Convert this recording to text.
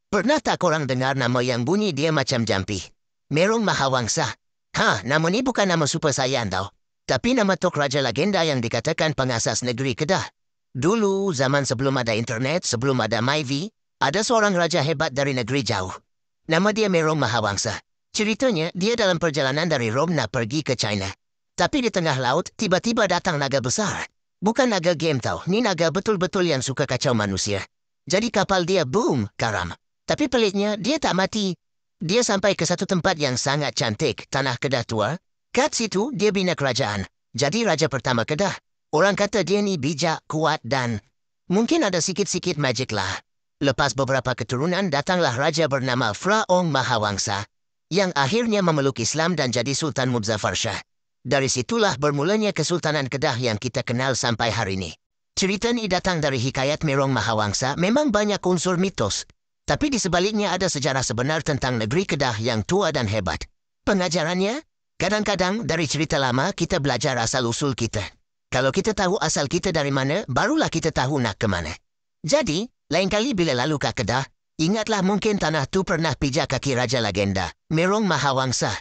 Pernah tak korang dengar nama yang bunyi dia macam jampi? Merong Mahawangsa. Nama ni bukan nama super saiyan tau. Tapi nama tok raja legenda yang dikatakan pengasas negeri Kedah. Dulu, zaman sebelum ada internet, sebelum ada MyV, ada seorang raja hebat dari negeri jauh. Nama dia Merong Mahawangsa. Ceritanya, dia dalam perjalanan dari Rome nak pergi ke China. Tapi di tengah laut, tiba-tiba datang naga besar. Bukan naga game tau, ni naga betul-betul yang suka kacau manusia. Jadi kapal dia boom, karam. Tapi peliknya, dia tak mati. Dia sampai ke satu tempat yang sangat cantik, Tanah Kedah Tua. Kat situ, dia bina kerajaan. Jadi raja pertama Kedah. Orang kata dia ni bijak, kuat dan mungkin ada sikit-sikit magic lah. Lepas beberapa keturunan, datanglah raja bernama Fraong Mahawangsa yang akhirnya memeluk Islam dan jadi Sultan Muzaffar Shah. Dari situlah bermulanya Kesultanan Kedah yang kita kenal sampai hari ini. Cerita ni datang dari hikayat Merong Mahawangsa, memang banyak unsur mitos. Tapi di sebaliknya ada sejarah sebenar tentang negeri Kedah yang tua dan hebat. Pengajarannya, kadang-kadang dari cerita lama kita belajar asal-usul kita. Kalau kita tahu asal kita dari mana, barulah kita tahu nak ke mana. Jadi, lain kali bila lalu ke Kedah, ingatlah mungkin tanah tu pernah pijak kaki raja legenda, Merong Mahawangsa.